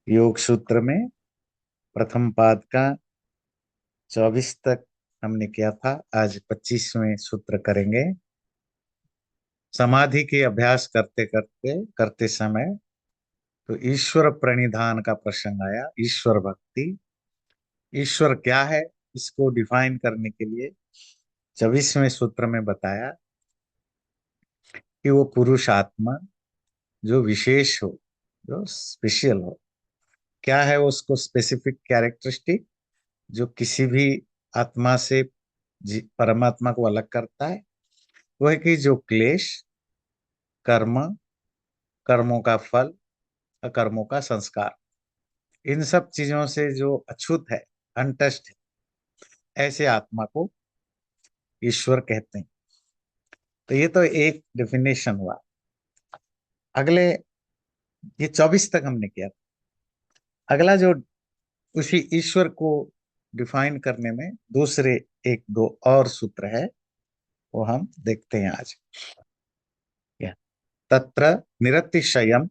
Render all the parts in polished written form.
योग सूत्र में प्रथम पाद का 24 तक हमने किया था। आज 25वें सूत्र करेंगे। समाधि के अभ्यास करते करते करते समय तो ईश्वर प्रणिधान का प्रसंग आया। ईश्वर भक्ति, ईश्वर क्या है, इसको डिफाइन करने के लिए 24वें सूत्र में बताया कि वो पुरुष आत्मा जो विशेष हो, जो स्पेशल हो। क्या है वो, उसको स्पेसिफिक कैरेक्टरिस्टिक जो किसी भी आत्मा से परमात्मा को अलग करता है, वो है कि जो क्लेश, कर्म, कर्मों का फल, अकर्मों का संस्कार, इन सब चीजों से जो अछूत है, अनटच्ड है, ऐसे आत्मा को ईश्वर कहते हैं। तो ये तो एक डेफिनेशन हुआ। अगले, ये 24 तक हमने किया। अगला जो उसी ईश्वर को डिफाइन करने में दूसरे एक दो और सूत्र है, वो हम देखते हैं आज। क्या? तत्र निरतिशयम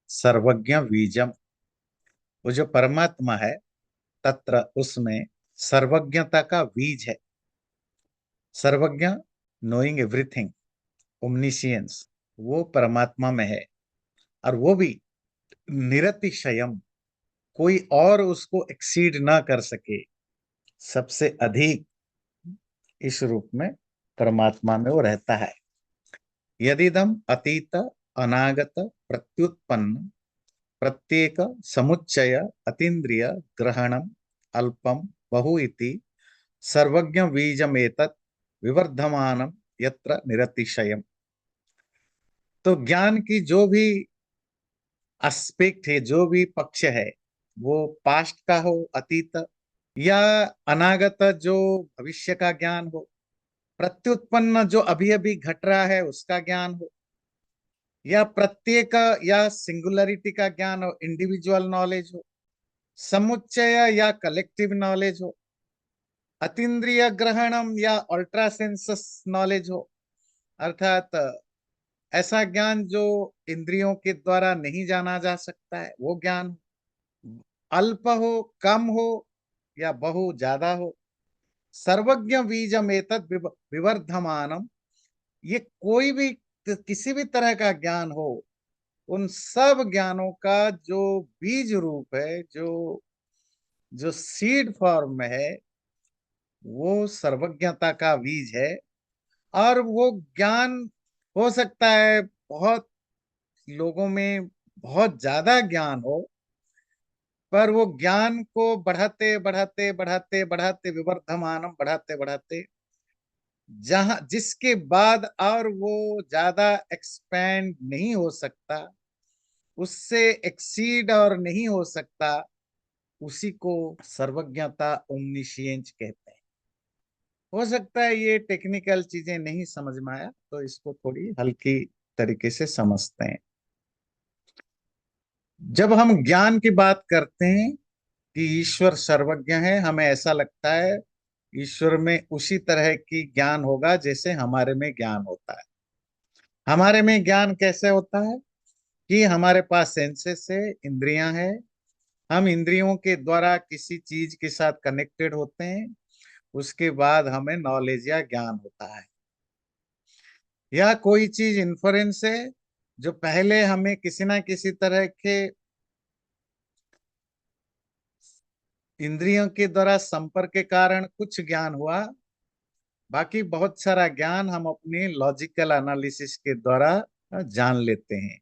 सर्वज्ञ बीजम। वो जो परमात्मा है, तत्र उसमें सर्वज्ञता का बीज है। सर्वज्ञ, नोइंग एवरीथिंग, ओमनिशियंस, वो परमात्मा में है। और वो भी निरतिशयम, कोई और उसको एक्सीड ना कर सके, सबसे अधिक इस रूप में परमात्मा में वो रहता है। यदिदम अतीत अनागत प्रत्युत्पन्न प्रत्येक समुच्चय अतीन्द्रिय ग्रहणम अल्पम बहु इति सर्वज्ञ बीजमेतत् विवर्धमानम यत्र निरतिशयम। तो ज्ञान की जो भी एस्पेक्ट है, जो भी पक्ष है, वो पास्ट का हो, अतीत या अनागत जो भविष्य का ज्ञान हो, प्रत्युत्पन्न जो अभी अभी घट रहा है उसका ज्ञान हो, या प्रत्येक या सिंगुलरिटी का ज्ञान हो, इंडिविजुअल नॉलेज हो, समुच्चय या कलेक्टिव नॉलेज हो, अतीन्द्रिय ग्रहणम या अल्ट्रा सेंसस नॉलेज हो, अर्थात ऐसा ज्ञान जो इंद्रियों के द्वारा नहीं जाना जा सकता है, वो ज्ञान अल्प हो, कम हो या बहु ज्यादा हो। सर्वज्ञ बीजम एतत् विवर्धमानम, ये कोई भी किसी भी तरह का ज्ञान हो, उन सब ज्ञानों का जो बीज रूप है, जो जो सीड फॉर्म में है, वो सर्वज्ञता का बीज है। और वो ज्ञान हो सकता है बहुत लोगों में बहुत ज्यादा ज्ञान हो, पर वो ज्ञान को बढ़ाते बढ़ाते बढ़ाते बढ़ाते विवर्धमानम, बढ़ाते बढ़ाते जहां जिसके बाद और वो ज्यादा एक्सपैंड नहीं हो सकता, उससे एक्सीड और नहीं हो सकता, उसी को सर्वज्ञता, ओमनिशियंस कहते हैं। हो सकता है ये टेक्निकल चीजें नहीं समझ में आया, तो इसको थोड़ी हल्की तरीके से समझते हैं। जब हम ज्ञान की बात करते हैं कि ईश्वर सर्वज्ञ है, हमें ऐसा लगता है ईश्वर में उसी तरह की ज्ञान होगा जैसे हमारे में ज्ञान होता है। हमारे में ज्ञान कैसे होता है कि हमारे पास सेंसेस है, इंद्रियां हैं, हम इंद्रियों के द्वारा किसी चीज के साथ कनेक्टेड होते हैं, उसके बाद हमें नॉलेज या ज्ञान होता है। या कोई चीज इन्फ्लुएंस है, जो पहले हमें किसी ना किसी तरह के इंद्रियों के द्वारा संपर्क के कारण कुछ ज्ञान हुआ, बाकी बहुत सारा ज्ञान हम अपने लॉजिकल एनालिसिस के द्वारा जान लेते हैं।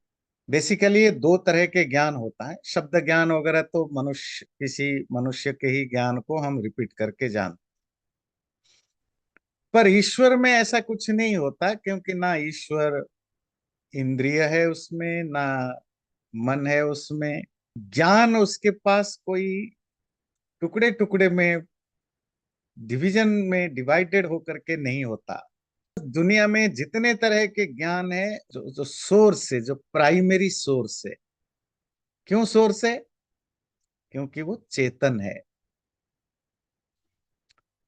बेसिकली ये दो तरह के ज्ञान होता है। शब्द ज्ञान वगैरह तो मनुष्य, किसी मनुष्य के ही ज्ञान को हम रिपीट करके जानते, पर ईश्वर में ऐसा कुछ नहीं होता, क्योंकि ना ईश्वर इंद्रिय है उसमें, ना मन है उसमें। ज्ञान उसके पास कोई टुकड़े टुकड़े में, डिवीजन में डिवाइडेड होकर के नहीं होता। दुनिया में जितने तरह के ज्ञान है, जो जो सोर्स है, जो प्राइमरी सोर्स है। क्यों सोर्स है? क्योंकि वो चेतन है।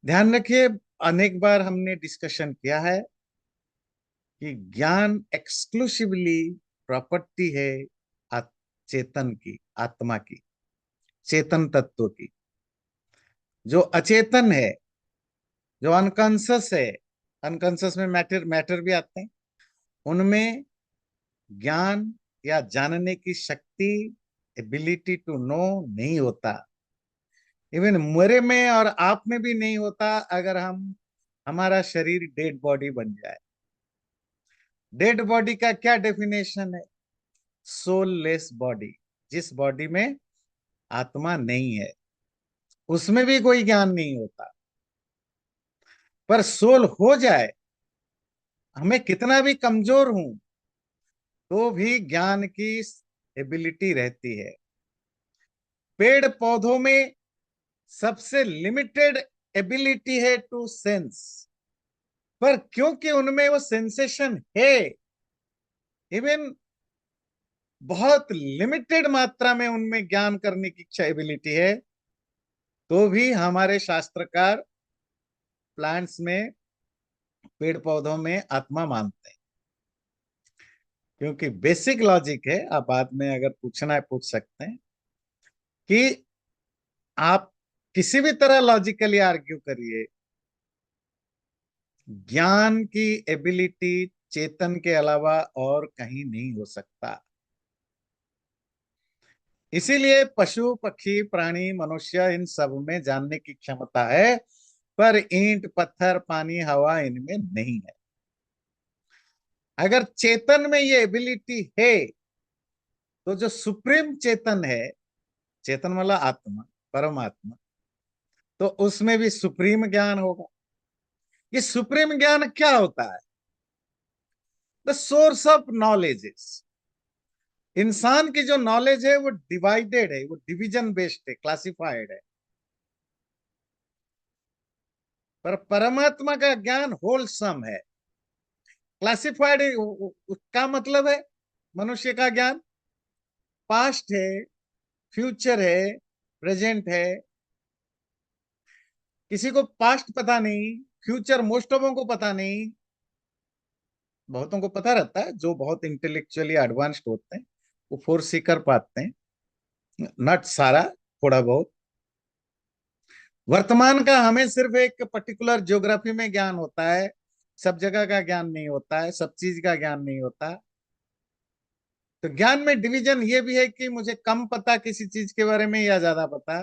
ध्यान रखिए, अनेक बार हमने डिस्कशन किया है कि ज्ञान एक्सक्लूसिवली प्रॉपर्टी है चेतन की, आत्मा की। चेतन तत्व की। जो अचेतन है, जो अनकॉन्शियस है, अनकॉन्शियस में मैटर मैटर भी आते हैं, उनमें ज्ञान या जानने की शक्ति, एबिलिटी टू नो नहीं होता। इवन मेरे में और आप में भी नहीं होता अगर हम हमारा शरीर डेड बॉडी बन जाए। डेड बॉडी का क्या डेफिनेशन है? Soulless body. जिस बॉडी में आत्मा नहीं है, उसमें भी कोई ज्ञान नहीं होता। पर सोल हो जाए, हमें कितना भी कमजोर हूं तो भी ज्ञान की एबिलिटी रहती है। पेड़ पौधों में सबसे लिमिटेड एबिलिटी है टू सेंस, पर क्योंकि उनमें वो सेंसेशन है, इवन बहुत लिमिटेड मात्रा में उनमें ज्ञान करने की इच्छा एबिलिटी है, तो भी हमारे शास्त्रकार प्लांट्स में, पेड़ पौधों में आत्मा मानते हैं। क्योंकि बेसिक लॉजिक है, आप बाद में अगर पूछना है पूछ सकते हैं कि आप किसी भी तरह लॉजिकली आर्ग्यू करिए, ज्ञान की एबिलिटी चेतन के अलावा और कहीं नहीं हो सकता। इसीलिए पशु पक्षी प्राणी मनुष्य इन सब में जानने की क्षमता है, पर ईंट पत्थर पानी हवा इनमें नहीं है। अगर चेतन में ये एबिलिटी है, तो जो सुप्रीम चेतन है, चेतन वाला आत्मा, परमात्मा, तो उसमें भी सुप्रीम ज्ञान होगा। ये सुप्रीम ज्ञान क्या होता है? The source of knowledges. इंसान की जो नॉलेज है वो डिवाइडेड है, वो डिवीजन बेस्ड है, क्लासिफाइड है। पर परमात्मा का ज्ञान होलसम है, क्लासिफाइड है। उसका मतलब है मनुष्य का ज्ञान पास्ट है, फ्यूचर है, प्रेजेंट है। किसी को पास्ट पता नहीं, फ्यूचर मोस्ट ऑफ को पता नहीं। बहुतों को पता रहता है, जो बहुत इंटेलेक्चुअली एडवांस्ड होते हैं वो फोर्स कर पाते हैं, नट सारा, थोड़ा बहुत। वर्तमान का हमें सिर्फ एक पर्टिकुलर ज्योग्राफी में ज्ञान होता है, सब जगह का ज्ञान नहीं होता है, सब चीज का ज्ञान नहीं होता। तो ज्ञान में डिवीजन ये भी है कि मुझे कम पता किसी चीज के बारे में या ज्यादा पता,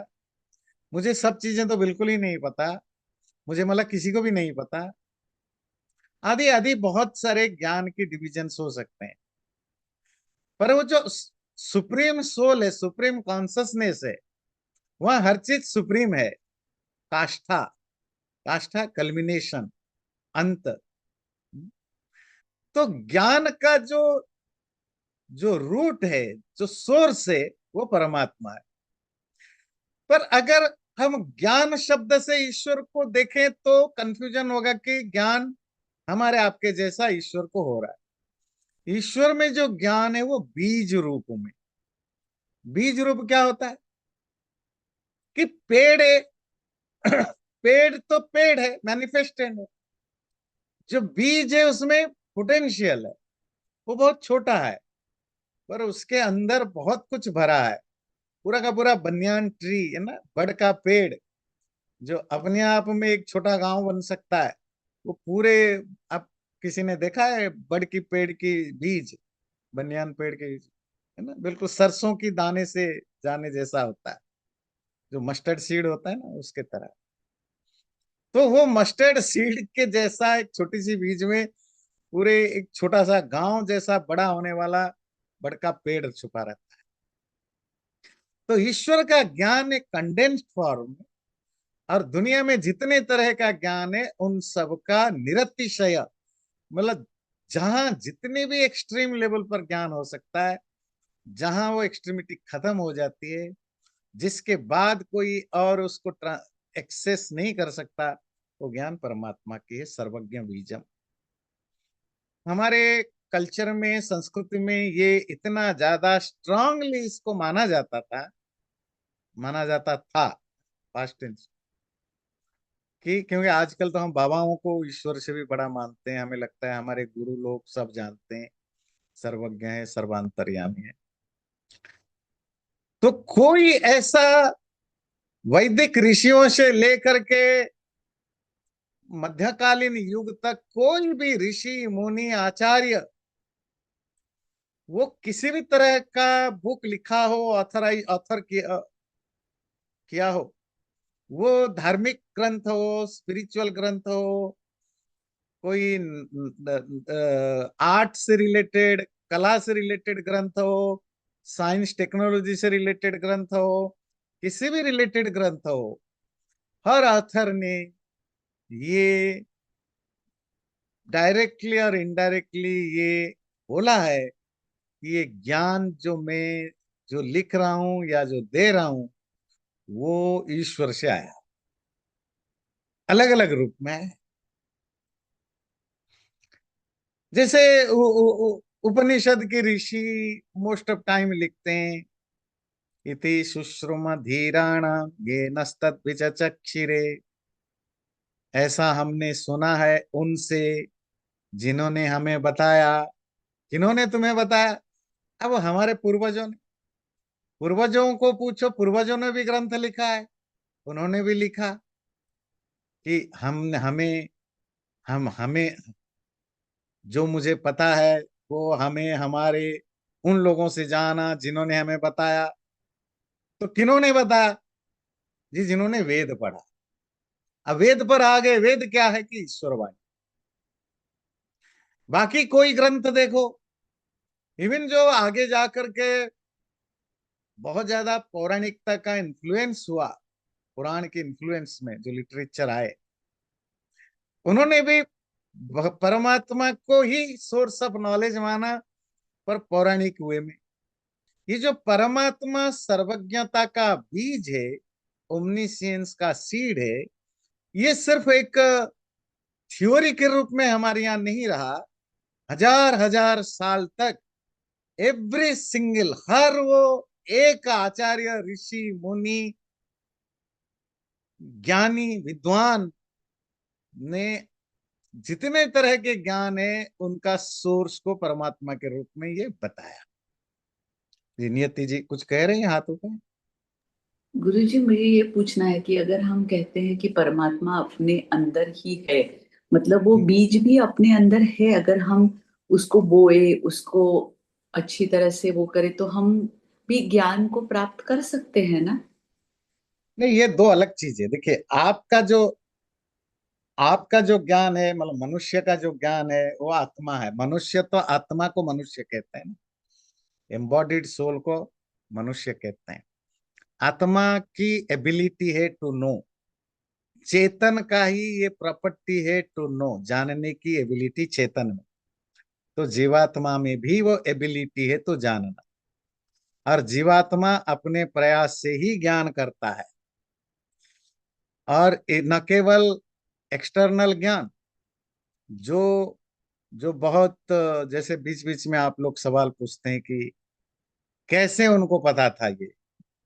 मुझे सब चीजें तो बिल्कुल ही नहीं पता, मुझे मतलब किसी को भी नहीं पता, आदि आदि बहुत सारे ज्ञान की डिविजन हो सकते हैं। पर वो जो सुप्रीम सोल है, सुप्रीम कॉन्सियसनेस है, वह हर चीज सुप्रीम है। काष्ठा, काष्ठा कल्मिनेशन, अंत। तो ज्ञान का जो जो रूट है, जो सोर्स है, वो परमात्मा है। पर अगर हम ज्ञान शब्द से ईश्वर को देखें तो कंफ्यूजन होगा कि ज्ञान हमारे आपके जैसा ईश्वर को हो रहा है। ईश्वर में जो ज्ञान है वो बीज रूप में। बीज रूप क्या होता है? कि पेड़ है, पेड़ तो पेड़ है, मैनिफेस्टेड है। जो बीज है उसमें पोटेंशियल है, वो बहुत छोटा है, पर उसके अंदर बहुत कुछ भरा है। पूरा का पूरा बनियान ट्री है ना, बड़ का पेड़, जो अपने आप में एक छोटा गांव बन सकता है। वो पूरे, आप किसी ने देखा है बड़ की पेड़ की बीज, बनियान पेड़ के बीज, है ना, बिल्कुल सरसों की दाने से जाने जैसा होता है, जो मस्टर्ड सीड होता है ना, उसके तरह। तो वो मस्टर्ड सीड के जैसा एक छोटी सी बीज में पूरे एक छोटा सा गांव जैसा बड़ा होने वाला बड़का पेड़ छुपा रहता है। तो ईश्वर का ज्ञान एक कंडेंस्ड फॉर्म में, और दुनिया में जितने तरह का ज्ञान है उन सबका निरतिशय, मतलब जहां जितने भी एक्सट्रीम लेवल पर ज्ञान हो सकता है, जहां वो एक्सट्रीमिटी खत्म हो जाती है, जिसके बाद कोई और उसको एक्सेस नहीं कर सकता, वो ज्ञान परमात्मा की है, सर्वज्ञ बीजम। हमारे कल्चर में, संस्कृति में ये इतना ज्यादा स्ट्रांगली इसको माना जाता था, माना जाता था, पास्ट टेंस, कि क्योंकि आजकल तो हम बाबाओं को ईश्वर से भी बड़ा मानते हैं, हमें लगता है हमारे गुरु लोग सब जानते हैं, सर्वज्ञ है, सर्वांतर्यामी है। तो कोई ऐसा वैदिक ऋषियों से लेकर के मध्यकालीन युग तक कोई भी ऋषि मुनि आचार्य, वो किसी भी तरह का बुक लिखा हो, ऑथर किया हो, वो धार्मिक ग्रंथ हो, स्पिरिचुअल ग्रंथ हो, कोई आर्ट से रिलेटेड, कला से रिलेटेड ग्रंथ हो, साइंस टेक्नोलॉजी से रिलेटेड ग्रंथ हो, किसी भी रिलेटेड ग्रंथ हो, हर ऑथर ने ये डायरेक्टली और इनडायरेक्टली ये बोला है कि ये ज्ञान जो लिख रहा हूं या जो दे रहा हूं, वो ईश्वर से आया, अलग अलग रूप में है। जैसे उपनिषद के ऋषि मोस्ट ऑफ टाइम लिखते हैं, इति शुश्रुम धीराणाम ये नस्तद्विचक्षिरे, ऐसा हमने सुना है उनसे जिन्होंने हमें बताया। किन्होंने तुम्हें बताया? अब हमारे पूर्वजों ने। पूर्वजों को पूछो, पूर्वजों ने भी ग्रंथ लिखा है, उन्होंने भी लिखा कि हम हमें हम हमें जो मुझे पता है वो हमें हमारे उन लोगों से जाना जिन्होंने हमें बताया। तो किन्होंने बताया? जी, जिन्होंने वेद पढ़ा। अब वेद पर आ गए। वेद क्या है? कि ईश्वरवाणी। बाकी कोई ग्रंथ देखो, इवन जो आगे जाकर के बहुत ज्यादा पौराणिकता का इन्फ्लुएंस हुआ, पुराण के इन्फ्लुएंस में जो लिटरेचर आए, उन्होंने भी परमात्मा को ही सोर्स ऑफ नॉलेज माना, पर पौराणिक वे में। ये जो परमात्मा सर्वज्ञता का बीज है, ओमनीसियंस का सीड है, ये सिर्फ एक थ्योरी के रूप में हमारे यहाँ नहीं रहा। हजार हजार साल तक एवरी सिंगल, हर वो एक आचार्य, ऋषि, मुनि, ज्ञानी, विद्वान ने जितने तरह के ज्ञान है, उनका सोर्स को परमात्मा के रूप में ये बताया। जी नियति जी कुछ कह रहे हैं हाथों पे? गुरुजी, मुझे ये पूछना है कि अगर हम कहते हैं कि परमात्मा अपने अंदर ही है, मतलब वो बीज भी अपने अंदर है, अगर हम उसको बोए, उसको अच्छी तरह से वो करें, तो हम भी ज्ञान को प्राप्त कर सकते हैं ना? नहीं, ये दो अलग चीज है। देखिए, आपका जो ज्ञान है, मतलब मनुष्य का जो ज्ञान है, वो आत्मा है। मनुष्य तो आत्मा को मनुष्य कहते हैं ना, एम्बॉडीड सोल को मनुष्य कहते हैं। आत्मा की एबिलिटी है टू नो। चेतन का ही ये प्रॉपर्टी है टू नो, जानने की एबिलिटी चेतन में। तो जीवात्मा में भी वो एबिलिटी है तो जानना। और जीवात्मा अपने प्रयास से ही ज्ञान करता है। और न केवल एक्सटर्नल ज्ञान, जो जो बहुत जैसे बीच बीच में आप लोग सवाल पूछते हैं कि कैसे उनको पता था ये,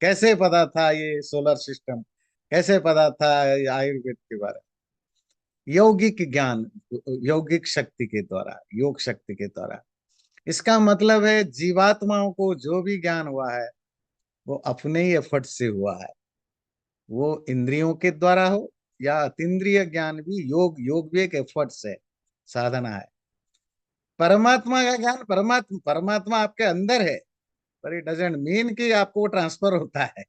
कैसे पता था ये सोलर सिस्टम, कैसे पता था ये आयुर्वेद के बारे में। यौगिक ज्ञान, यौगिक शक्ति के द्वारा, योग शक्ति के द्वारा। इसका मतलब है जीवात्माओं को जो भी ज्ञान हुआ है, वो अपने ही एफर्ट से हुआ है। वो इंद्रियों के द्वारा हो या अतीन्द्रिय ज्ञान भी, योग योग भी एक एफर्ट्स है, साधना है। परमात्मा का ज्ञान, परमात्मा परमात्मा आपके अंदर है, पर इट डजंट मीन कि आपको वो ट्रांसफर होता है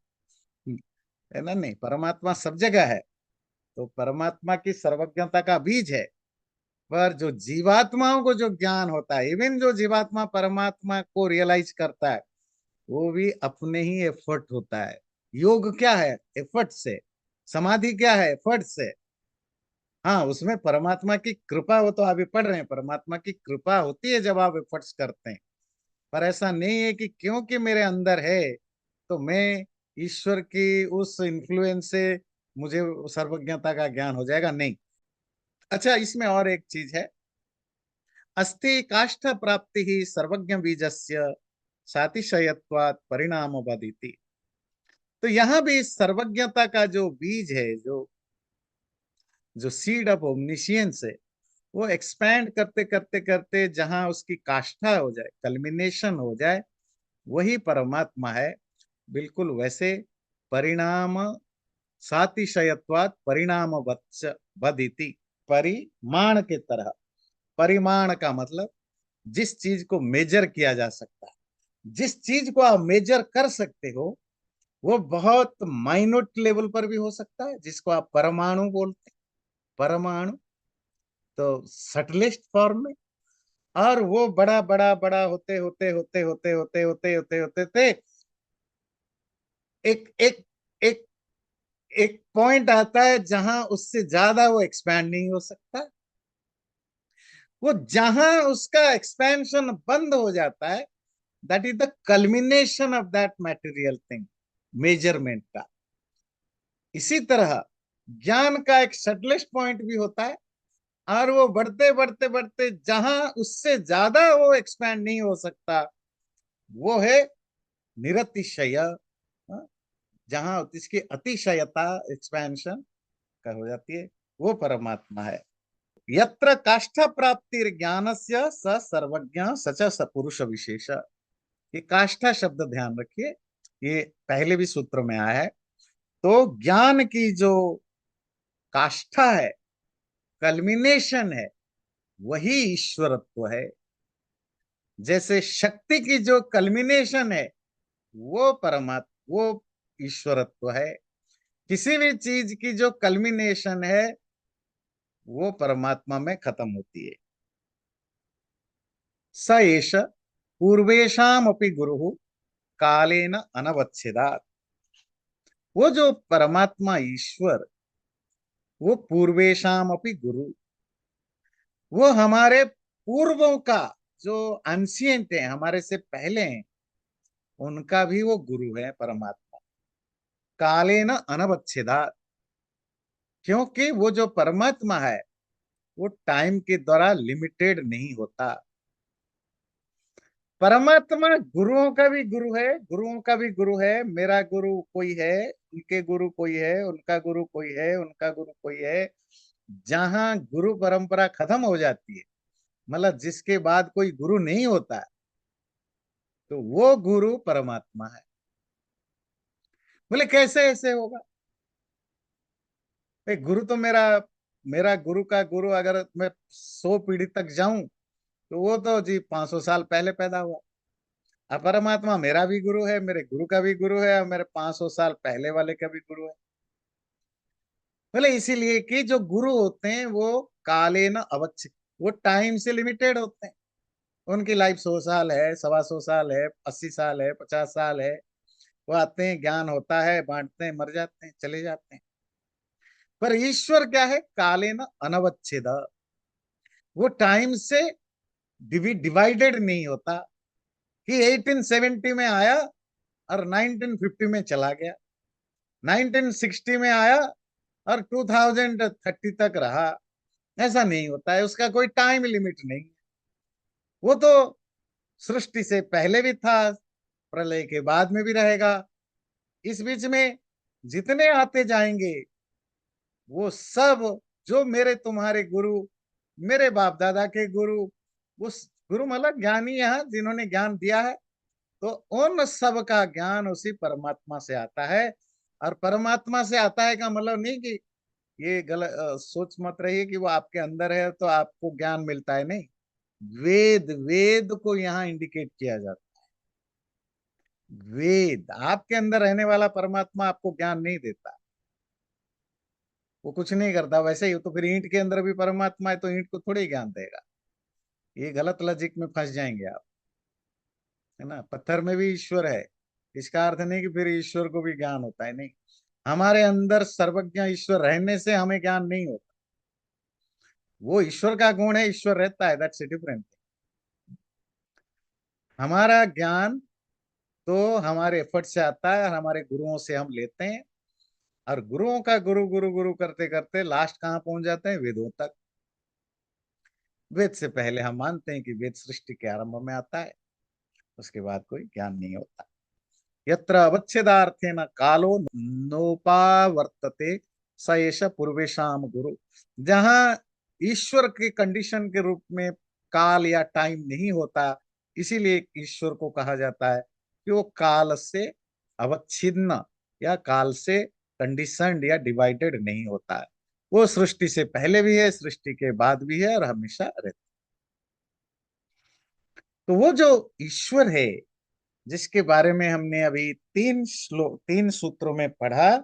ना। नहीं, परमात्मा सब जगह है। तो परमात्मा की सर्वज्ञता का बीज है। पर जो जीवात्माओं को जो ज्ञान होता है, इवन जो जीवात्मा परमात्मा को रियलाइज करता है, वो भी अपने ही एफर्ट होता है। योग क्या है? एफर्ट से। समाधि क्या है? एफर्ट से। हाँ, उसमें परमात्मा की कृपा, वो तो अभी पढ़ रहे हैं, परमात्मा की कृपा होती है जब आप एफर्ट्स करते हैं। पर ऐसा नहीं है कि क्योंकि मेरे अंदर है तो मैं ईश्वर की उस इन्फ्लुएंस से मुझे सर्वज्ञता का ज्ञान हो जाएगा, नहीं। अच्छा, इसमें और एक चीज है। अस्ति काष्ठ प्राप्ति ही सर्वज्ञ बीजस्य सातिशयत्वात् परिणाम बदिति। तो यहाँ भी सर्वज्ञता का जो बीज है, जो जो सीड ऑफ ओमनिशियंस है, वो एक्सपैंड करते करते करते जहां उसकी काष्ठा हो जाए, कल्मिनेशन हो जाए, वही परमात्मा है। बिल्कुल वैसे परिणाम सातिशयत्वात् परिणाम वदिति, परिमाण के तरह। परिमाण का मतलब जिस चीज को मेजर किया जा सकता है, जिस चीज को आप मेजर कर सकते हो, वो बहुत माइन्यूट लेवल पर भी हो सकता है, जिसको आप परमाणु बोलते हैं, परमाणु, तो सटलेस्ट फॉर्म में। और वो बड़ा बड़ा बड़ा होते होते होते होते होते होते होते होते होते एक एक एक एक पॉइंट आता है जहां उससे ज्यादा वो एक्सपैंड नहीं हो सकता। वो जहां उसका एक्सपेंशन बंद हो जाता है, that is the culmination of that material thing, measurement का। इसी तरह ज्ञान का एक सटलेस्ट पॉइंट भी होता है, और वो बढ़ते बढ़ते बढ़ते जहां उससे ज्यादा वो एक्सपैंड नहीं हो सकता, वो है निरतिशय। हाँ, जहां इसकी अतिशयता, एक्सपेंशन का हो जाती है, वो परमात्मा है। यत्र काष्ठ प्राप्ति ज्ञानस्य स सर्वज्ञ सच स पुरुष विशेष। ये काष्ठा शब्द ध्यान रखिए, ये पहले भी सूत्र में आया है। तो ज्ञान की जो काष्ठा है, कल्मिनेशन है, वही ईश्वरत्व है। जैसे शक्ति की जो कल्मिनेशन है, वो परमात्मा, वो ईश्वरत्व है। किसी भी चीज की जो कल्मिनेशन है, वो परमात्मा में खत्म होती है। स एष पूर्वेशामपि गुरु कालेन अनवच्छेदात्। वो जो परमात्मा ईश्वर, वो पूर्वेशामपि गुरु, वो हमारे पूर्वों का जो एंशिएंट है, हमारे से पहले हैं, उनका भी वो गुरु है परमात्मा। कालेन अनवच्छेदात्, क्योंकि वो जो परमात्मा है, वो टाइम के द्वारा लिमिटेड नहीं होता। परमात्मा गुरुओं का भी गुरु है, गुरुओं का भी गुरु है। मेरा गुरु कोई है, उनके गुरु कोई है, उनका गुरु कोई है, उनका गुरु कोई है। जहां गुरु परंपरा खत्म हो जाती है, मतलब जिसके बाद कोई गुरु नहीं होता, तो वो गुरु परमात्मा है। बोले कैसे ऐसे होगा? भाई गुरु तो मेरा मेरा गुरु का गुरु अगर मैं 100 पीढ़ी तक जाऊं, तो वो तो जी 500 साल पहले पैदा हुआ। अब परमात्मा मेरा भी गुरु है, मेरे गुरु का भी गुरु है, और मेरे 500 साल पहले वाले का भी गुरु है। बोले इसीलिए कि जो गुरु होते हैं वो काले न अवच्छ, वो टाइम से लिमिटेड होते हैं। उनकी लाइफ 100 साल है, 125 साल है, 80 साल है, 50 साल है। वो आते हैं, ज्ञान होता है, बांटते हैं, मर जाते हैं, चले जाते हैं। पर ईश्वर क्या है? काले न अनवच्छेद, वो टाइम से डिवाइडेड नहीं होता कि 1870 में आया और 1950 में चला गया, 1960 में आया और 2030 तक रहा। ऐसा नहीं होता है, उसका कोई टाइम लिमिट नहीं। वो तो सृष्टि से पहले भी था, प्रलय के बाद में भी रहेगा। इस बीच में जितने आते जाएंगे, वो सब, जो मेरे तुम्हारे गुरु, मेरे बाप दादा के गुरु, उस गुरु मतलब ज्ञानी यहाँ जिन्होंने ज्ञान दिया है, तो उन सब का ज्ञान उसी परमात्मा से आता है। और परमात्मा से आता है का मतलब नहीं कि ये गलत सोच मत रहिए कि वो आपके अंदर है तो आपको ज्ञान मिलता है, नहीं। वेद, वेद को यहाँ इंडिकेट किया जाता है। वेद, आपके अंदर रहने वाला परमात्मा आपको ज्ञान नहीं देता, वो कुछ नहीं करता। वैसे ही तो फिर ईंट के अंदर भी परमात्मा है, तो ईंट को थोड़ी ज्ञान देगा। ये गलत लॉजिक में फंस जाएंगे आप, है ना। पत्थर में भी ईश्वर है, इसका अर्थ नहीं कि फिर ईश्वर को भी ज्ञान होता है, नहीं। हमारे अंदर सर्वज्ञ ईश्वर रहने से हमें ज्ञान नहीं होता। वो ईश्वर का गुण है, ईश्वर रहता है, दैट्स डिफरेंट। हमारा ज्ञान तो हमारे एफर्ट से आता है, और हमारे गुरुओं से हम लेते हैं। और गुरुओं का गुरु गुरु गुरु करते करते लास्ट कहाँ पहुंच जाते हैं? वेदों तक। वेद से पहले हम मानते हैं कि वेद सृष्टि के आरंभ में आता है, उसके बाद कोई ज्ञान नहीं होता। यत्र अवच्छेदार्थेन कालो नोपावर्तते स एष पूर्वेशाम गुरु। जहां ईश्वर के कंडीशन के रूप में काल या टाइम नहीं होता, इसीलिए ईश्वर को कहा जाता है कि वो काल से अवच्छिन्न या काल से कंडीशनड या डिवाइडेड नहीं होता है। वो सृष्टि से पहले भी है, सृष्टि के बाद भी है, और हमेशा रहता है। तो वो जो ईश्वर है, जिसके बारे में हमने अभी तीन सूत्रों में पढ़ा,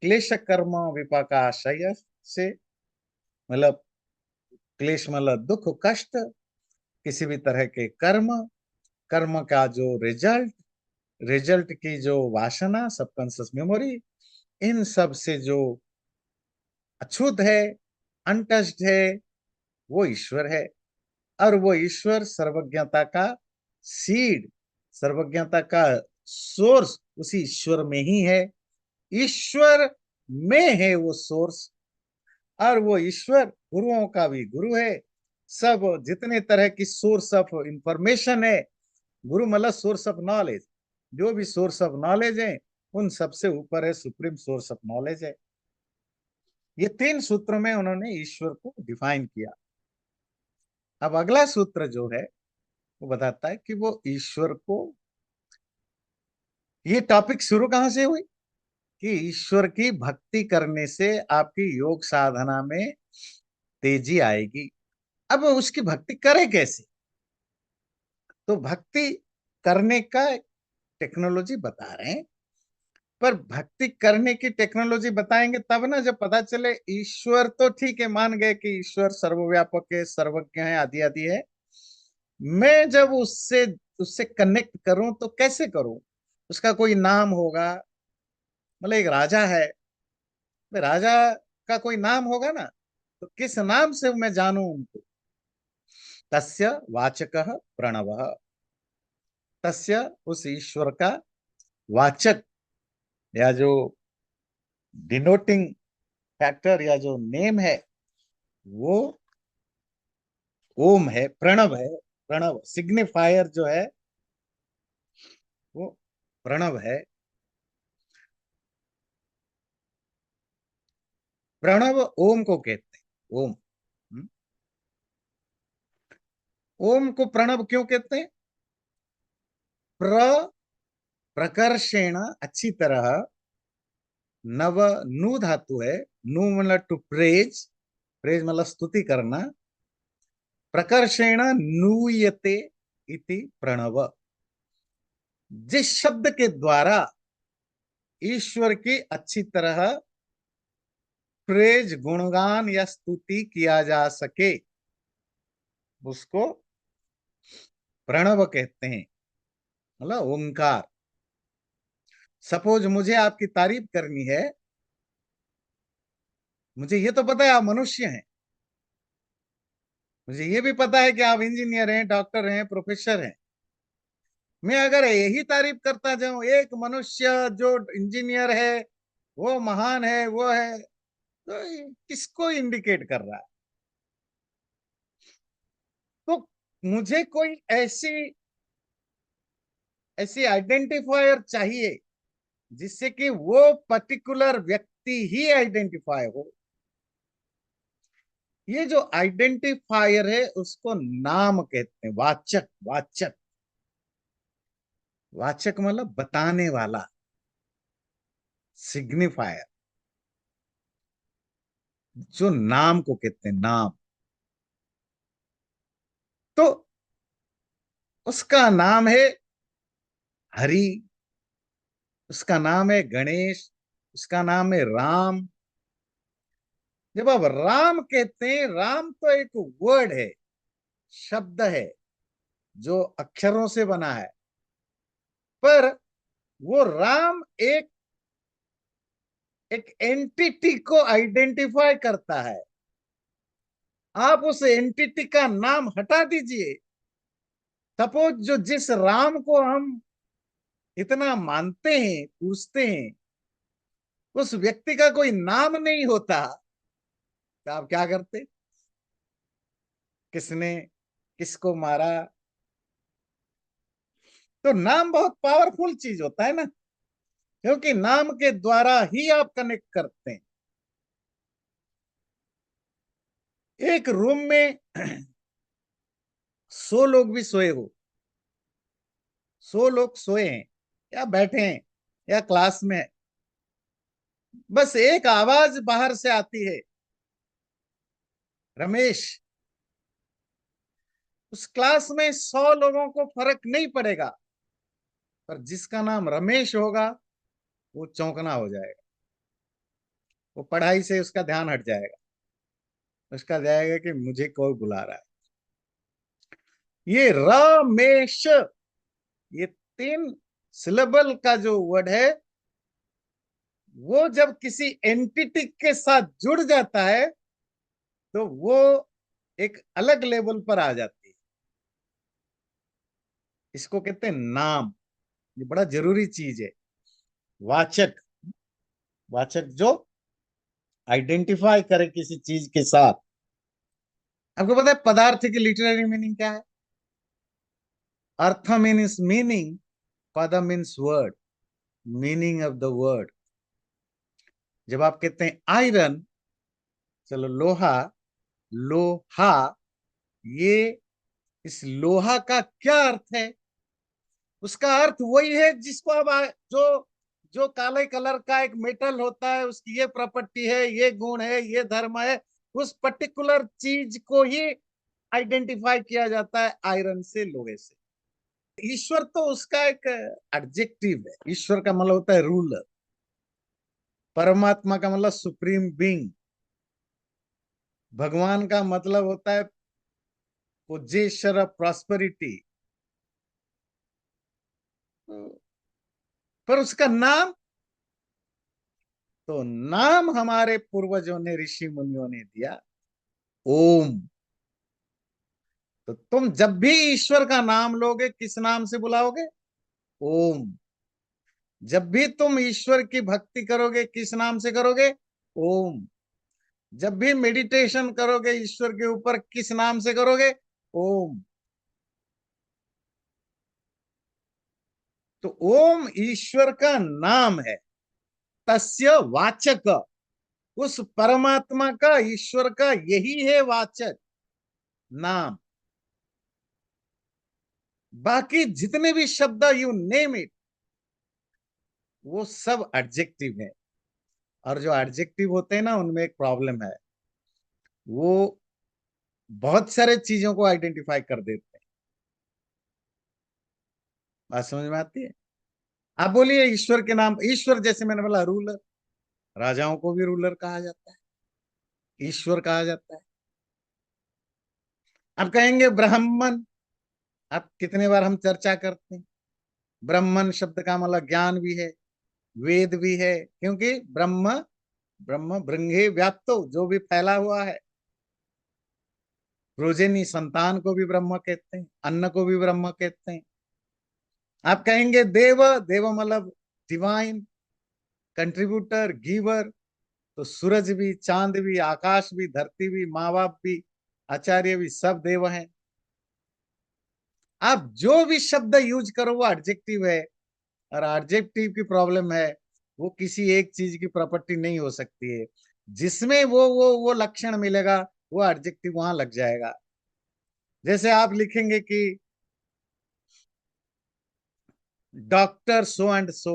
क्लेश कर्म विपाकाशय से, मतलब क्लेश मतलब दुख कष्ट, किसी भी तरह के कर्म, कर्म का जो रिजल्ट, रिजल्ट की जो वासना, सबकॉन्शियस मेमोरी, इन सब से जो अछूत है, अनटच्ड है, वो ईश्वर है। और वो ईश्वर सर्वज्ञता का सीड, सर्वज्ञता का सोर्स उसी ईश्वर में ही है। ईश्वर में है वो सोर्स, और वो ईश्वर गुरुओं का भी गुरु है। सब जितने तरह की सोर्स ऑफ इंफॉर्मेशन है, गुरु मतलब सोर्स ऑफ नॉलेज, जो भी सोर्स ऑफ नॉलेज है, उन सबसे ऊपर है, सुप्रीम सोर्स ऑफ नॉलेज है। ये तीन सूत्रों में उन्होंने ईश्वर को डिफाइन किया। अब अगला सूत्र जो है वो बताता है कि वो ईश्वर को, ये टॉपिक शुरू कहां से हुई, कि ईश्वर की भक्ति करने से आपकी योग साधना में तेजी आएगी। अब उसकी भक्ति करे कैसे, तो भक्ति करने का टेक्नोलॉजी बता रहे हैं। पर भक्ति करने की टेक्नोलॉजी बताएंगे तब ना, जब पता चले ईश्वर तो ठीक है, मान गए कि ईश्वर सर्वव्यापक है, सर्वज्ञ है, आदि आदि है। मैं जब उससे उससे कनेक्ट करूं तो कैसे करूं, उसका कोई नाम होगा, मतलब एक राजा है, तो राजा का कोई नाम होगा ना, तो किस नाम से मैं जानूं उनको। तस्य वाचकः प्रणवः, तस्य उस ईश्वर का वाचक, या जो डिनोटिंग फैक्टर या जो नेम है, वो ओम है, प्रणव है। प्रणव सिग्निफायर जो है वो प्रणव है। प्रणव ओम को कहते हैं, ओम। हम्म? ओम को प्रणव क्यों कहते हैं? प्र प्रकर्षेण, अच्छी तरह, नव, नु धातु है, नु मतलब टू प्रेज, प्रेज मतलब स्तुति करना, प्रकर्षेण नूयते इति प्रणव। जिस शब्द के द्वारा ईश्वर की अच्छी तरह प्रेज, गुणगान या स्तुति किया जा सके, उसको प्रणव कहते हैं, मतलब ओंकार। सपोज मुझे आपकी तारीफ करनी है, मुझे ये तो पता है आप मनुष्य हैं, मुझे ये भी पता है कि आप इंजीनियर हैं, डॉक्टर हैं, प्रोफेसर हैं। मैं अगर यही तारीफ करता जाऊं, एक मनुष्य जो इंजीनियर है, वो महान है, वो है, तो किसको इंडिकेट कर रहा है? तो मुझे कोई ऐसी ऐसी आइडेंटिफायर चाहिए जिससे कि वो पर्टिकुलर व्यक्ति ही आइडेंटिफाई हो। ये जो आइडेंटिफायर है उसको नाम कहते हैं, वाचक। वाचक, वाचक मतलब बताने वाला, सिग्निफायर, जो नाम को कहते हैं, नाम। तो उसका नाम है हरि, उसका नाम है गणेश, उसका नाम है राम। जब आप राम कहते हैं, राम तो एक वर्ड है, शब्द है, जो अक्षरों से बना है। पर वो राम एक एक एंटिटी को आइडेंटिफाई करता है। आप उस एंटिटी का नाम हटा दीजिए, सपोज जो जिस राम को हम इतना मानते हैं, पूछते हैं, उस व्यक्ति का कोई नाम नहीं होता, तो आप क्या करते? किसने किसको मारा? तो नाम बहुत पावरफुल चीज होता है ना, क्योंकि नाम के द्वारा ही आप कनेक्ट करते हैं। एक रूम में 100 लोग भी सोए हो, 100 लोग सोए हैं या बैठे हैं, या क्लास में, बस एक आवाज बाहर से आती है, रमेश। उस क्लास में 100 लोगों को फर्क नहीं पड़ेगा, पर जिसका नाम रमेश होगा वो चौंकना हो जाएगा, वो पढ़ाई से उसका ध्यान हट जाएगा, उसका जाएगा कि मुझे कोई बुला रहा है। ये रमेश, ये 3 सिलेबल का जो वर्ड है, वो जब किसी एंटिटी के साथ जुड़ जाता है तो वो एक अलग लेवल पर आ जाती है। इसको कहते हैं नाम। ये बड़ा जरूरी चीज है। वाचक, वाचक जो आइडेंटिफाई करे किसी चीज के साथ। आपको पता है पदार्थ की लिटरेरी मीनिंग क्या है? अर्थ मीन्स मीनिंग, पद means word, meaning of the word. जब आप कहते हैं आयरन, चलो लोहा, लोहा, ये इस लोहा का क्या अर्थ है? उसका अर्थ वही है जिसको अब जो जो काले कलर का एक मेटल होता है, उसकी ये प्रॉपर्टी है, ये गुण है, ये धर्म है, उस पर्टिकुलर चीज को ही आइडेंटिफाई किया जाता है आयरन से, लोहे से। ईश्वर तो उसका एक एडजेक्टिव है। ईश्वर का मतलब होता है रूलर, परमात्मा का मतलब सुप्रीम बीइंग, भगवान का मतलब होता है पोजेसर ऑफ प्रॉस्पेरिटी। पर उसका नाम, तो नाम हमारे पूर्वजों ने, ऋषि मुनियों ने दिया, ओम। तो तुम जब भी ईश्वर का नाम लोगे, किस नाम से बुलाओगे? ओम। जब भी तुम ईश्वर की भक्ति करोगे, किस नाम से करोगे? ओम। जब भी मेडिटेशन करोगे ईश्वर के ऊपर, किस नाम से करोगे? ओम। तो ओम ईश्वर का नाम है। तस्य वाचक, उस परमात्मा का, ईश्वर का यही है वाचक, नाम। बाकी जितने भी शब्द, यू नेम इट, वो सब एडजेक्टिव है। और जो एडजेक्टिव होते हैं ना, उनमें एक प्रॉब्लम है, वो बहुत सारे चीजों को आइडेंटिफाई कर देते हैं। बात समझ में आती है? आप बोलिए ईश्वर के नाम, ईश्वर जैसे मैंने बोला रूलर, राजाओं को भी रूलर कहा जाता है, ईश्वर कहा जाता है। आप कहेंगे ब्राह्मण, आप कितने बार हम चर्चा करते हैं, ब्राह्मण शब्द का मतलब ज्ञान भी है, वेद भी है, क्योंकि ब्रह्म, ब्रह्म ब्रह्मे व्याप्तो, जो भी फैला हुआ है। प्रोजेनी, संतान को भी ब्रह्म कहते हैं, अन्न को भी ब्रह्म कहते हैं। आप कहेंगे देव, देव मतलब डिवाइन, कंट्रीब्यूटर, गिवर। तो सूरज भी, चांद भी, आकाश भी, धरती भी, माँ बाप भी, आचार्य भी, सब देव हैं। आप जो भी शब्द यूज करो वो एडजेक्टिव है। और एडजेक्टिव की प्रॉब्लम है, वो किसी एक चीज की प्रॉपर्टी नहीं हो सकती है। जिसमें वो लक्षण मिलेगा, वो एडजेक्टिव वहां लग जाएगा। जैसे आप लिखेंगे कि डॉक्टर सो एंड सो,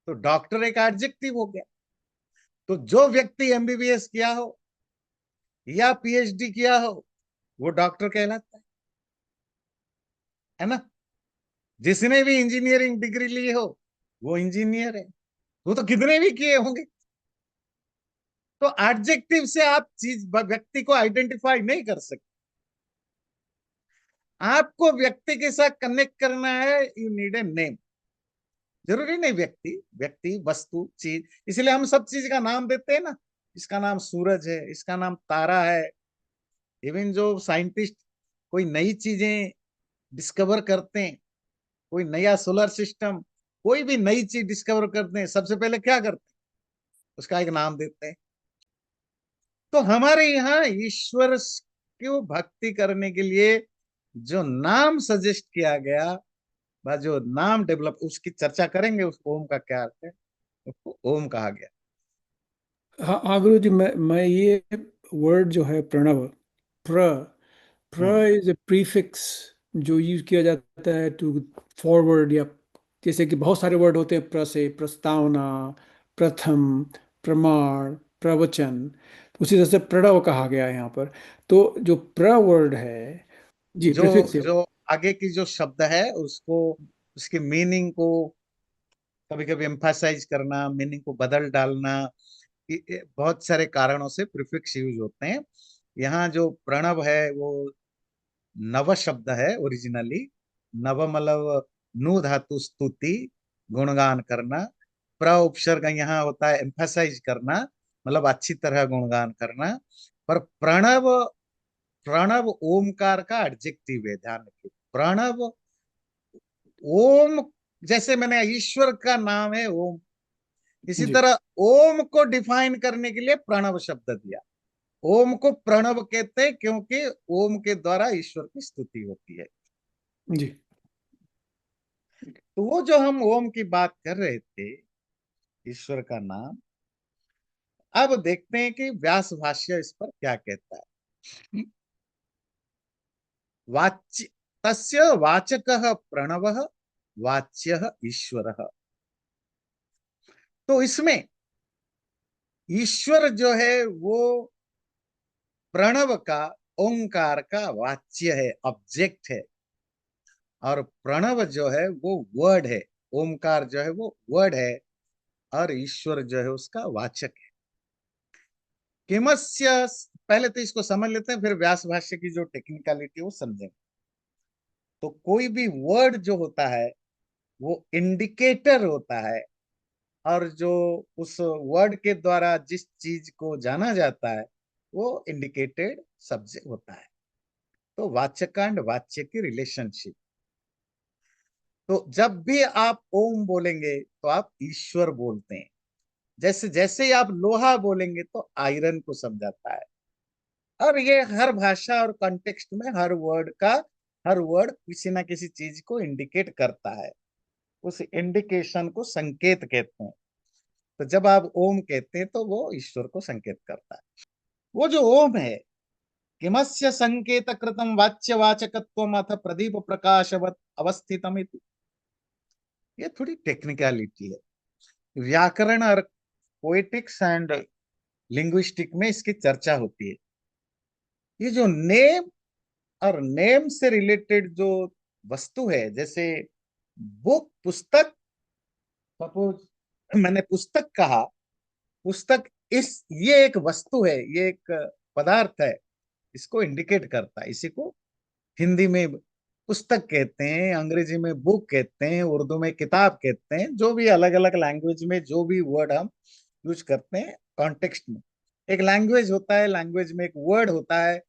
तो डॉक्टर एक एडजेक्टिव हो गया। तो जो व्यक्ति एमबीबीएस किया हो या पीएचडी किया हो, वो डॉक्टर कहलाता है ना? जिसने भी इंजीनियरिंग डिग्री ली हो, वो इंजीनियर है। वो तो कितने भी किए होंगे। तो एडजेक्टिव से आप चीज, व्यक्ति को आइडेंटिफाई नहीं कर सकते। आपको व्यक्ति के साथ कनेक्ट करना है, यू नीड ए नेम। जरूरी नहीं व्यक्ति, व्यक्ति वस्तु चीज, इसलिए हम सब चीज का नाम देते हैं ना। इसका नाम सूरज है, इसका नाम तारा है। इवन जो साइंटिस्ट कोई नई चीजें डिस्कवर करते हैं, कोई नया सोलर सिस्टम, कोई भी नई चीज डिस्कवर करते हैं, सबसे पहले क्या करते हैं? उसका एक नाम देते हैं। तो हमारे यहाँ ईश्वर को भक्ति करने के लिए जो नाम सजेस्ट किया गया, बा जो नाम डेवलप, उसकी चर्चा करेंगे, उस ओम का क्या अर्थ है, उसको ओम कहा गया। हाँ हाँ गुरु जी, मैं ये वर्ड जो है प्रणव, प्र प्र हम्म। इज ए प्रीफिक्स जो यूज किया जाता है टू फॉरवर्ड या जैसे कि बहुत सारे वर्ड होते हैं, प्र से प्रस्तावना, प्रथम, प्रमाण, प्रवचन, उसी तरह से प्रणव कहा गया है यहाँ पर। तो जो प्र वर्ड है, जी जो प्रीफिक्स है। जो आगे की जो शब्द है उसको, उसकी मीनिंग को कभी कभी एम्फासाइज करना, मीनिंग को बदल डालना, बहुत सारे कारणों से प्रीफिक्स यूज होते हैं। यहाँ जो प्रणव है वो नव शब्द है ओरिजिनली। नव मतलब नु धातु स्तुति, गुणगान करना। प्र उपसर्ग यहाँ होता है एम्फासाइज करना, मतलब अच्छी तरह गुणगान करना। पर प्रणव, प्रणव ओमकार का एडजेक्टिव है, ध्यान रखिए। प्रणव ओम, जैसे मैंने ईश्वर का नाम है ओम, इसी जी तरह ओम को डिफाइन करने के लिए प्रणव शब्द दिया। ओम को प्रणव कहते हैं क्योंकि ओम के द्वारा ईश्वर की स्तुति होती है। जी तो वो जो हम ओम की बात कर रहे थे, ईश्वर का नाम, अब देखते हैं कि व्यास भाष्य इस पर क्या कहता है। वाच्य, तस्य वाचकः प्रणवः, वाच्यः ईश्वरः। तो इसमें ईश्वर जो है वो प्रणव का, ओंकार का वाच्य है, ऑब्जेक्ट है। और प्रणव जो है वो वर्ड है, ओमकार जो है वो वर्ड है, और ईश्वर जो है उसका वाचक है। किमस्य, पहले तो इसको समझ लेते हैं, फिर व्यास भाष्य की जो टेक्निकलिटी वो समझेंगे। तो कोई भी वर्ड जो होता है वो इंडिकेटर होता है, और जो उस वर्ड के द्वारा जिस चीज को जाना जाता है वो इंडिकेटेड सब्जेक्ट होता है। तो वाच्यकांड, वाच्य की रिलेशनशिप। तो जब भी आप ओम बोलेंगे तो आप ईश्वर बोलते हैं। जैसे जैसे ही आप लोहा बोलेंगे तो आयरन को समझाता है। और ये हर भाषा और कॉन्टेक्स्ट में हर वर्ड का, हर वर्ड किसी ना किसी चीज को इंडिकेट करता है। उस इंडिकेशन को संकेत कहते हैं। तो जब आप ओम कहते हैं तो वो ईश्वर को संकेत करता है। वो जो ओम है, किमस्य संकेत कृतम वाच्य वाचकत्वम अथ प्रदीप प्रकाशवत अवस्थितम इति। ये थोड़ी टेक्निकलिटी है। व्याकरण और पोएटिक्स एंड लिंग्विस्टिक में इसकी चर्चा होती है। ये जो नेम और नेम से रिलेटेड जो वस्तु है, जैसे बुक, पुस्तक, सपोज मैंने पुस्तक कहा, पुस्तक, इस, ये एक वस्तु है, ये एक पदार्थ है, इसको इंडिकेट करता है। इसी को हिंदी में पुस्तक कहते हैं, अंग्रेजी में बुक कहते हैं, उर्दू में किताब कहते हैं। जो भी अलग अलग लैंग्वेज में जो भी वर्ड हम यूज करते हैं कॉन्टेक्स्ट में, एक लैंग्वेज होता है, लैंग्वेज में एक वर्ड होता है,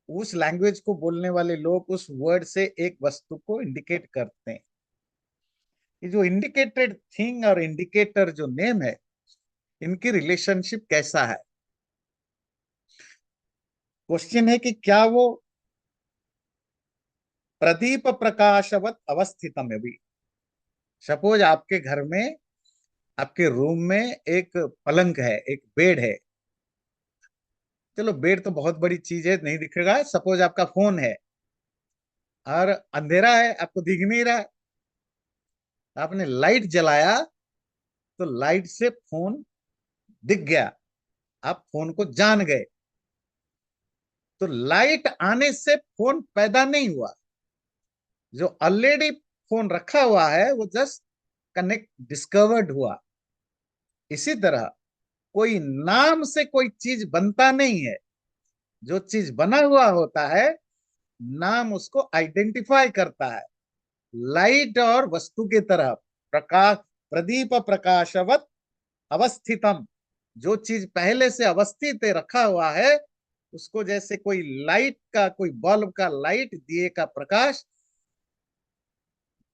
उस लैंग्वेज को बोलने वाले लोग उस वर्ड से एक वस्तु को इंडिकेट करते हैं। ये जो इंडिकेटेड थिंग और इंडिकेटर जो नेम है, इनकी रिलेशनशिप कैसा है? क्वेश्चन है कि क्या वो प्रदीप प्रकाशवत अवस्थितम है भी। सपोज आपके घर में, आपके रूम में एक पलंग है, एक बेड है। चलो बेड तो बहुत बड़ी चीज है, नहीं दिखेगा। सपोज आपका फोन है और अंधेरा है, आपको दिख नहीं रहा। आपने लाइट जलाया तो लाइट से फोन दिख गया, आप फोन को जान गए। तो लाइट आने से फोन पैदा नहीं हुआ, जो ऑलरेडी फोन रखा हुआ है वो जस्ट कनेक्ट, डिस्कवर्ड हुआ। इसी तरह कोई नाम से कोई चीज बनता नहीं है, जो चीज बना हुआ होता है नाम उसको आइडेंटिफाई करता है। लाइट और वस्तु की तरह, प्रकाश, प्रदीप प्रकाशवत अवस्थितम, जो चीज पहले से अवस्थित है, रखा हुआ है, उसको जैसे कोई लाइट का, कोई बल्ब का लाइट, दिए का प्रकाश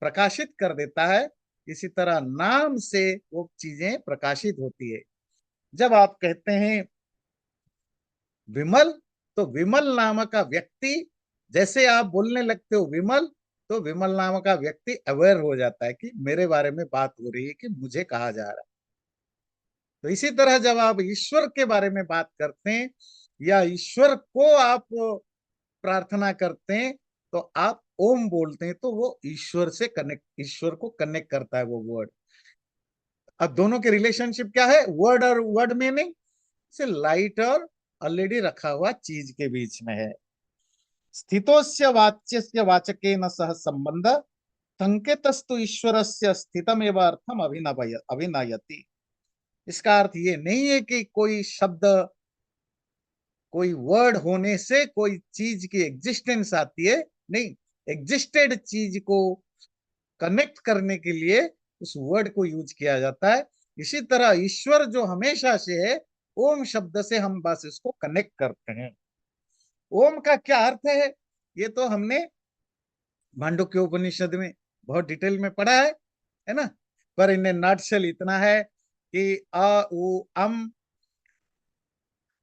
प्रकाशित कर देता है, इसी तरह नाम से वो चीजें प्रकाशित होती है। जब आप कहते हैं विमल, तो विमल नाम का व्यक्ति, जैसे आप बोलने लगते हो विमल, तो विमल नाम का व्यक्ति अवेयर हो जाता है कि मेरे बारे में बात हो रही है, कि मुझे कहा जा रहा है। तो इसी तरह जब आप ईश्वर के बारे में बात करते हैं या ईश्वर को आप प्रार्थना करते हैं, तो आप ओम बोलते हैं तो वो ईश्वर से कनेक्ट, ईश्वर को कनेक्ट करता है वो वर्ड। अब दोनों के रिलेशनशिप क्या है, वर्ड और वर्ड मीनिंग से लाइट और ऑलरेडी रखा हुआ चीज के बीच में है। स्थितोस्य वाच्यस्य वाचकेन सह संबंध संकेतस्तु ईश्वरस्य स्थितमेव अर्थम अभिनयति। इसका अर्थ ये नहीं है कि कोई शब्द, कोई वर्ड होने से कोई चीज की एग्जिस्टेंस आती है, नहीं, एग्जिस्टेड चीज को कनेक्ट करने के लिए उस वर्ड को यूज किया जाता है। इसी तरह ईश्वर जो हमेशा से है, ओम शब्द से हम बस इसको कनेक्ट करते हैं। ओम का क्या अर्थ है, ये तो हमने मांडुक्य उपनिषद में बहुत डिटेल में पढ़ा है ना। पर इन्हें नटशेल इतना है कि अ उ अम,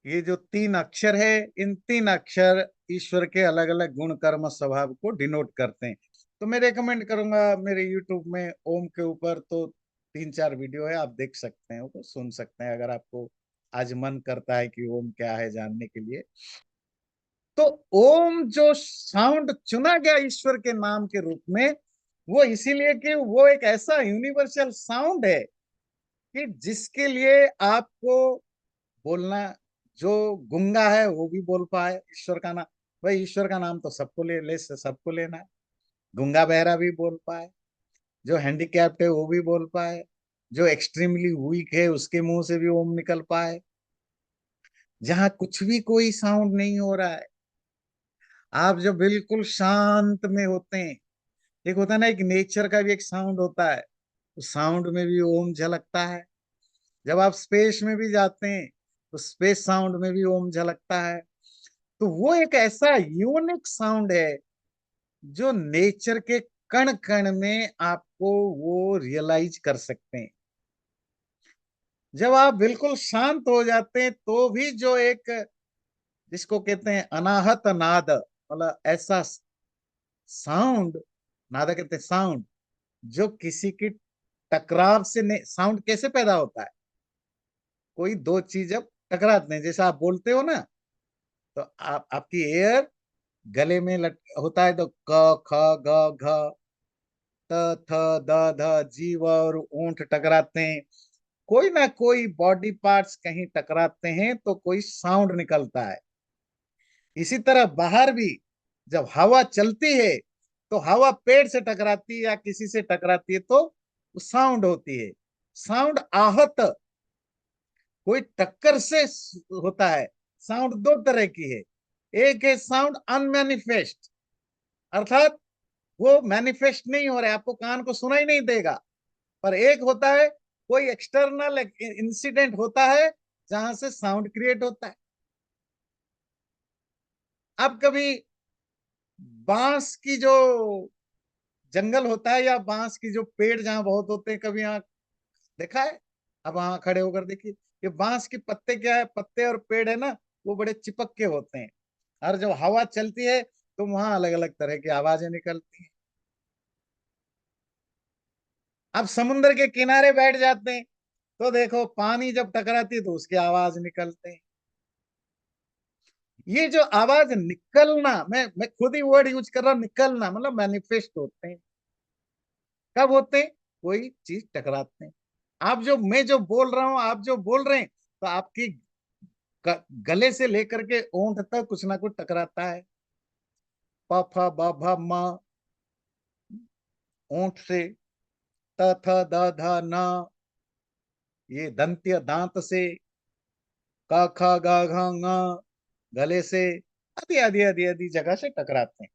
ये जो तीन अक्षर है, इन तीन अक्षर ईश्वर के अलग अलग गुण कर्म स्वभाव को डिनोट करते हैं। तो मैं रेकमेंड करूंगा, मेरे यूट्यूब में ओम के ऊपर तो 3-4 वीडियो है, आप देख सकते हैं, वो सुन सकते हैं अगर आपको आज मन करता है कि ओम क्या है जानने के लिए। तो ओम जो साउंड चुना गया ईश्वर के नाम के रूप में, वो इसीलिए कि वो एक ऐसा यूनिवर्सल साउंड है कि जिसके लिए आपको बोलना, जो गूंगा है वो भी बोल पाए ईश्वर का नाम। भाई ईश्वर का नाम तो सबको ले सबको लेना है। गूंगा बहरा भी बोल पाए, जो हैंडीकैप्ड है वो भी बोल पाए, जो एक्सट्रीमली वीक है उसके मुंह से भी ओम निकल पाए। जहां कुछ भी कोई साउंड नहीं हो रहा है, आप जो बिल्कुल शांत में होते हैं, एक होता है ना, एक नेचर का भी एक साउंड होता है, उस साउंड में भी ओम झलकता है। जब आप स्पेस में भी जाते हैं तो स्पेस साउंड में भी ओम झलकता है। तो वो एक ऐसा यूनिक साउंड है जो नेचर के कण कण में आपको वो रियलाइज कर सकते हैं। जब आप बिल्कुल शांत हो जाते हैं तो भी जो एक, जिसको कहते हैं अनाहत नाद, मतलब ऐसा साउंड, नादा कहते हैं साउंड, जो किसी की टकराव से, साउंड कैसे पैदा होता है, कोई दो चीज जब टकराते हैं, जैसे आप बोलते हो ना, तो आपकी एयर गले में होता है तो क ख ग घ त थ द ध जीव और ऊंट टकराते हैं, कोई ना कोई बॉडी पार्ट्स कहीं टकराते हैं तो कोई साउंड निकलता है। इसी तरह बाहर भी जब हवा चलती है तो हवा पेड़ से टकराती है या किसी से टकराती है तो साउंड होती है। साउंड आहत, कोई टक्कर से होता है। साउंड दो तरह की है, एक है साउंड अनमैनिफेस्ट, अर्थात वो मैनिफेस्ट नहीं हो रहा है, आपको कान को सुनाई नहीं देगा। पर एक होता है कोई एक्सटर्नल इंसिडेंट होता है जहां से साउंड क्रिएट होता है। अब कभी बांस की जो जंगल होता है या बांस की जो पेड़ जहां बहुत होते हैं, कभी यहाँ देखा है? अब वहां खड़े होकर देखिए कि बांस के पत्ते क्या है, पत्ते और पेड़ है ना, वो बड़े चिपक के होते हैं, और जब हवा चलती है तो वहां अलग अलग तरह की आवाजें निकलती हैं। अब समुद्र के किनारे बैठ जाते हैं तो देखो पानी जब टकराती है तो उसकी आवाज निकलते हैं। ये जो आवाज निकलना, मैं खुद ही वर्ड यूज कर रहा हूं, निकलना मतलब मैनिफेस्ट होते हैं। कब होते हैं, कोई चीज टकराते हैं। आप जो, मैं जो बोल रहा हूं, आप जो बोल रहे हैं, तो आपकी गले से लेकर के ओंठ तक कुछ ना कुछ टकराता है। प फ ब भ म, ओंठ से, त थ द ध न, ये दंत्य दांत से, क ख ग घ ङ, गले से, आदि आदि आदि आदि जगह से टकराते हैं।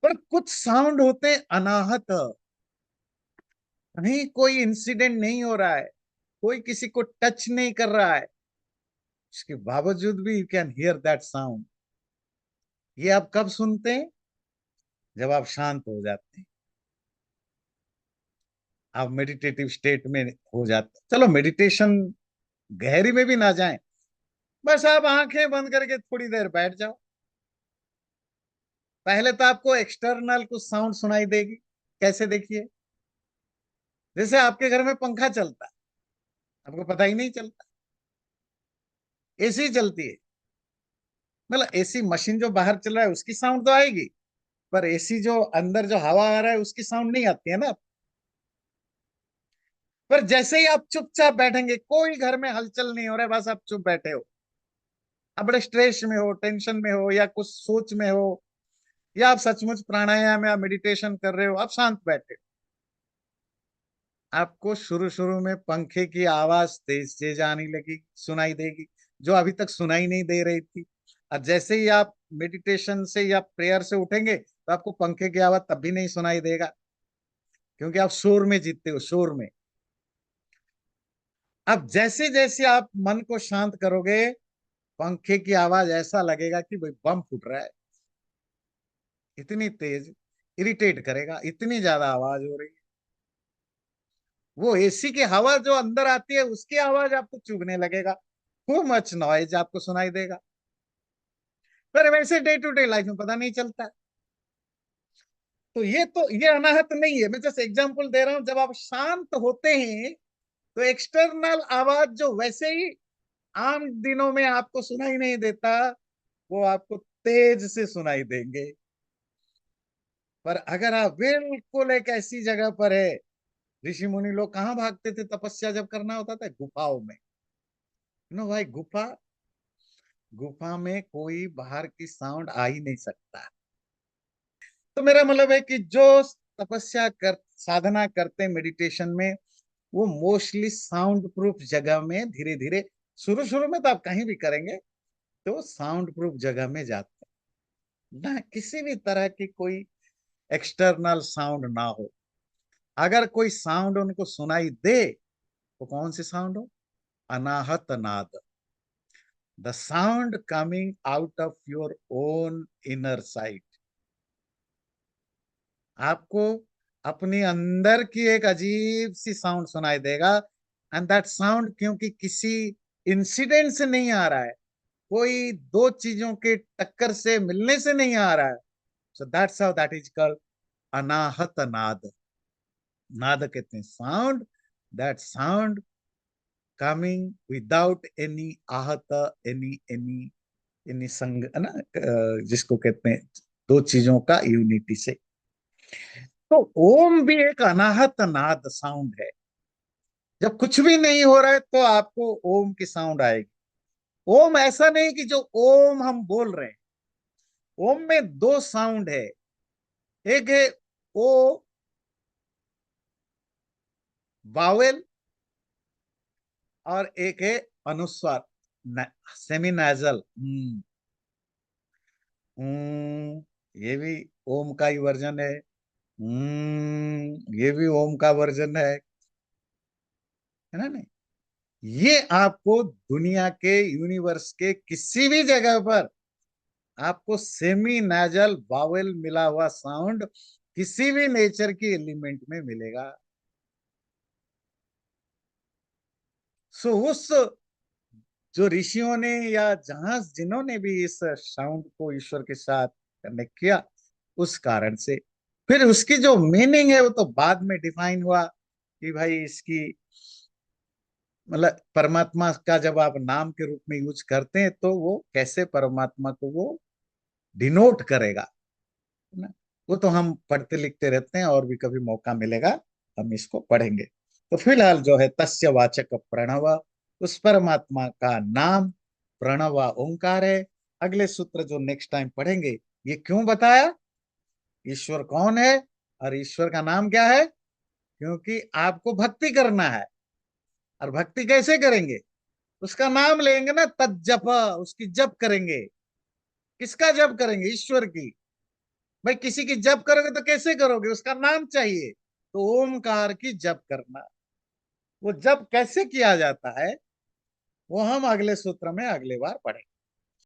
पर कुछ साउंड होते हैं अनाहत, कहीं कोई इंसिडेंट नहीं हो रहा है, कोई किसी को टच नहीं कर रहा है, उसके बावजूद भी you can hear that sound. ये आप कब सुनते हैं, जब आप शांत हो जाते हैं, आप मेडिटेटिव स्टेट में हो जाते हैं। चलो मेडिटेशन गहरी में भी ना जाएं, बस आप आंखें बंद करके थोड़ी देर बैठ जाओ। पहले तो आपको एक्सटर्नल कुछ साउंड सुनाई देगी, कैसे, देखिए, जैसे आपके घर में पंखा चलता है, आपको पता ही नहीं चलता। एसी चलती है, मतलब एसी मशीन जो बाहर चल रहा है उसकी साउंड तो आएगी, पर एसी जो अंदर जो हवा आ रहा है उसकी साउंड नहीं आती है ना। पर जैसे ही आप चुपचाप बैठेंगे, कोई घर में हलचल नहीं हो रहा है, बस आप चुप बैठे हो, आप बड़े स्ट्रेस में हो, टेंशन में हो, या कुछ सोच में हो, या आप सचमुच प्राणायाम या मेडिटेशन कर रहे हो, आप शांत बैठे हो, आपको शुरू शुरू में पंखे की आवाज तेज तेज आने लगी, सुनाई देगी, जो अभी तक सुनाई नहीं दे रही थी। और जैसे ही आप मेडिटेशन से या प्रेयर से उठेंगे तो आपको पंखे की आवाज तब भी नहीं सुनाई देगा, क्योंकि आप शोर में जीतते हो, शोर में। अब जैसे जैसे आप मन को शांत करोगे, पंखे की आवाज ऐसा लगेगा कि भाई बम फूट रहा है, इतनी तेज, इरिटेट करेगा, इतनी ज्यादा आवाज हो रही है। वो एसी की हवा जो अंदर आती है उसकी आवाज आपको चुभने लगेगा, टू मच नॉइज आपको सुनाई देगा। पर वैसे डे टू डे लाइफ में पता नहीं चलता। तो ये अनाहत नहीं है, मैं जस्ट एग्जांपल दे रहा हूं। जब आप शांत होते हैं तो एक्सटर्नल आवाज जो वैसे ही आम दिनों में आपको सुनाई नहीं देता, वो आपको तेज से सुनाई देंगे। पर अगर आप बिल्कुल एक ऐसी जगह पर है, ऋषि मुनि लोग कहाँ भागते थे तपस्या जब करना होता था? गुफाओं में। भाई, गुफा, गुफा में कोई बाहर की साउंड आ ही नहीं सकता। तो मेरा मतलब है कि जो तपस्या कर, साधना करते मेडिटेशन में, वो मोस्टली साउंड प्रूफ जगह में धीरे धीरे, शुरू शुरू में तो आप कहीं भी करेंगे तो साउंड प्रूफ जगह में जाते हैं, ना किसी भी तरह की कोई एक्सटर्नल साउंड ना हो। अगर कोई साउंड उनको सुनाई दे तो कौन सी साउंड हो? अनाहत नाद, the sound coming out of your own inner site. आपको अपने अंदर की एक अजीब सी साउंड सुनाई देगा। एंड दैट साउंड क्योंकि किसी इंसिडेंट से नहीं आ रहा है, कोई दो चीजों के टक्कर से मिलने से नहीं आ रहा है, so that's how that is called anahat nad. नाद कहते हैं sound, that sound coming without any ahat, any any संग, है ना, जिसको कहते हैं दो चीजों का यूनिटी से। तो ओम भी एक अनाहत नाद साउंड है। जब कुछ भी नहीं हो रहा है तो आपको ओम की साउंड आएगी। ओम ऐसा नहीं कि जो ओम हम बोल रहे हैं, ओम में दो साउंड है। एक है ओ वावेल, और एक है अनुस्वार, सेमी नाजल। ये भी ओम का ही वर्जन है। ये भी ओम का वर्जन है ना? नहीं, ये आपको दुनिया के, यूनिवर्स के किसी भी जगह पर आपको सेमी नाजल वावेल मिला हुआ साउंड किसी भी नेचर की एलिमेंट में मिलेगा। सो उस जो ऋषियों ने या जहां जिन्होंने भी इस साउंड को ईश्वर के साथ कनेक्ट किया, उस कारण से फिर उसकी जो मीनिंग है वो तो बाद में डिफाइन हुआ कि भाई इसकी मतलब परमात्मा का जब आप नाम के रूप में यूज करते हैं तो वो कैसे परमात्मा को वो डिनोट करेगा, है ना? वो तो हम पढ़ते लिखते रहते हैं, और भी कभी मौका मिलेगा हम इसको पढ़ेंगे। तो फिलहाल जो है तस्य वाचक प्रणव, उस परमात्मा का नाम प्रणव ओंकार है। अगले सूत्र जो नेक्स्ट टाइम पढ़ेंगे, ये क्यों बताया, ईश्वर कौन है और ईश्वर का नाम क्या है? क्योंकि आपको भक्ति करना है। और भक्ति कैसे करेंगे? उसका नाम लेंगे ना, तज्जप, उसकी जप करेंगे। किसका जप करेंगे? ईश्वर की। भाई किसी की जप करोगे तो कैसे करोगे? उसका नाम चाहिए, तो ओमकार की जप करना। वो जप कैसे किया जाता है वो हम अगले सूत्र में अगले बार पढ़ेंगे।